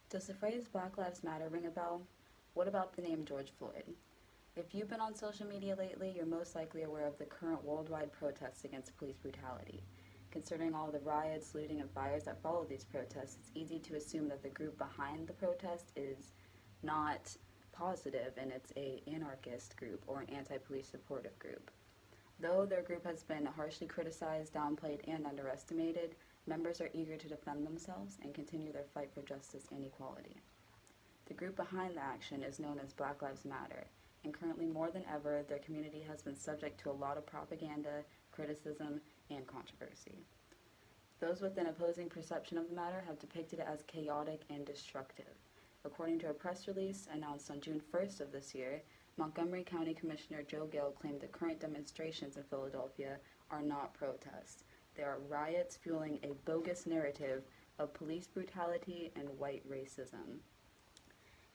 Does the phrase Black Lives Matter ring a bell? What about the name George Floyd? If you've been on social media lately, you're most likely aware of the current worldwide protests against police brutality. Considering all the riots, looting, and fires that followed these protests, it's easy to assume that the group behind the protest is not positive and it's a anarchist group or an anti-police supportive group. Though their group has been harshly criticized, downplayed, and underestimated, members are eager to defend themselves and continue their fight for justice and equality. The group behind the action is known as Black Lives Matter, and currently more than ever, their community has been subject to a lot of propaganda, criticism, and controversy. Those with an opposing perception of the matter have depicted it as chaotic and destructive. According to a press release announced on June 1st of this year, Montgomery County Commissioner Joe Gill claimed the current demonstrations in Philadelphia are not protests. They are riots fueling a bogus narrative of police brutality and white racism.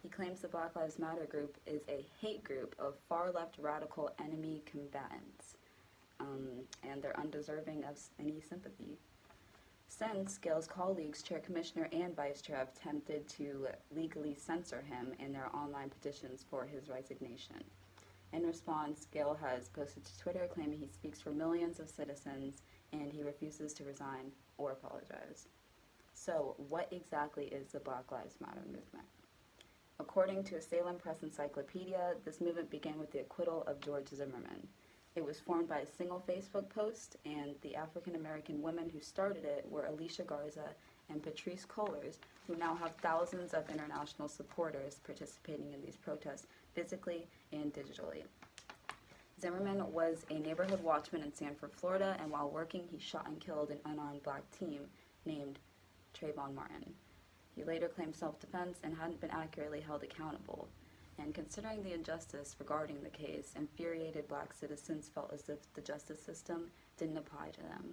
He claims the Black Lives Matter group is a hate group of far-left radical enemy combatants, and they're undeserving of any sympathy. Since Gill's colleagues, chair commissioner and vice chair, have attempted to legally censor him in their online petitions for his resignation. In response, Gill has posted to Twitter claiming he speaks for millions of citizens and he refuses to resign or apologize. So, what exactly is the Black Lives Matter movement? According to a Salem Press Encyclopedia, this movement began with the acquittal of George Zimmerman. It was formed by a single Facebook post, and the African-American women who started it were Alicia Garza and Patrisse Cullors, who now have thousands of international supporters participating in these protests physically and digitally. Zimmerman was a neighborhood watchman in Sanford, Florida, and while working, he shot and killed an unarmed black teen named Trayvon Martin. He later claimed self-defense and hadn't been accurately held accountable. And considering the injustice regarding the case, infuriated black citizens felt as if the justice system didn't apply to them.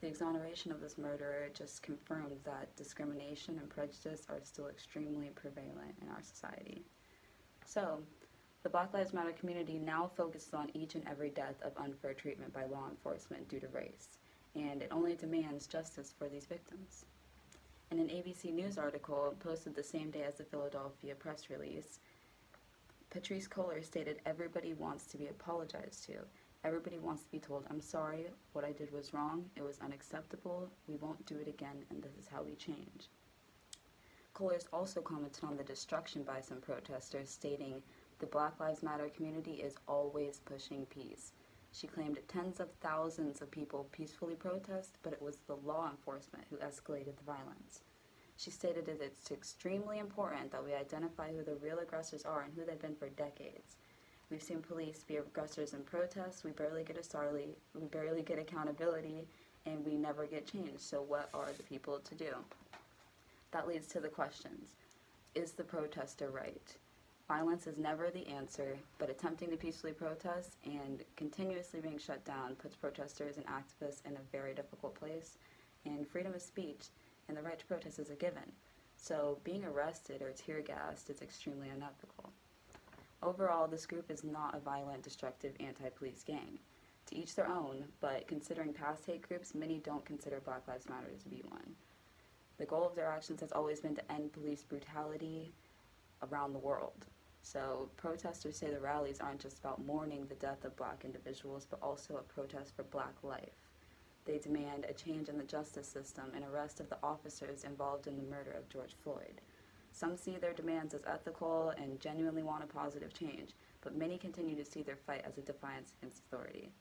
The exoneration of this murderer just confirmed that discrimination and prejudice are still extremely prevalent in our society. So, the Black Lives Matter community now focuses on each and every death of unfair treatment by law enforcement due to race, and it only demands justice for these victims. In an ABC News article posted the same day as the Philadelphia press release, Patrisse Cullors stated, "Everybody wants to be apologized to. Everybody wants to be told, I'm sorry, what I did was wrong, it was unacceptable, we won't do it again, and this is how we change." Cullors also commented on the destruction by some protesters, stating, "The Black Lives Matter community is always pushing peace." She claimed tens of thousands of people peacefully protest, but it was the law enforcement who escalated the violence. She stated that it's extremely important that we identify who the real aggressors are and who they've been for decades. We've seen police be aggressors in protests, we barely get accountability, and we never get change. So what are the people to do? That leads to the questions. Is the protester right? Violence is never the answer, but attempting to peacefully protest and continuously being shut down puts protesters and activists in a very difficult place, and freedom of speech and the right to protest is a given. So being arrested or tear gassed is extremely unethical. Overall, this group is not a violent, destructive anti-police gang. To each their own, but considering past hate groups, many don't consider Black Lives Matter to be one. The goal of their actions has always been to end police brutality around the world. So protesters say the rallies aren't just about mourning the death of black individuals, but also a protest for black life. They demand a change in the justice system and arrest of the officers involved in the murder of George Floyd. Some see their demands as ethical and genuinely want a positive change, but many continue to see their fight as a defiance against authority.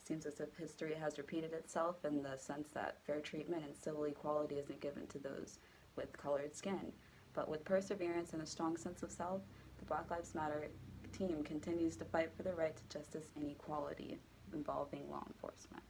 It seems as if history has repeated itself in the sense that fair treatment and civil equality isn't given to those with colored skin. But with perseverance and a strong sense of self, the Black Lives Matter team continues to fight for the right to justice and equality involving law enforcement.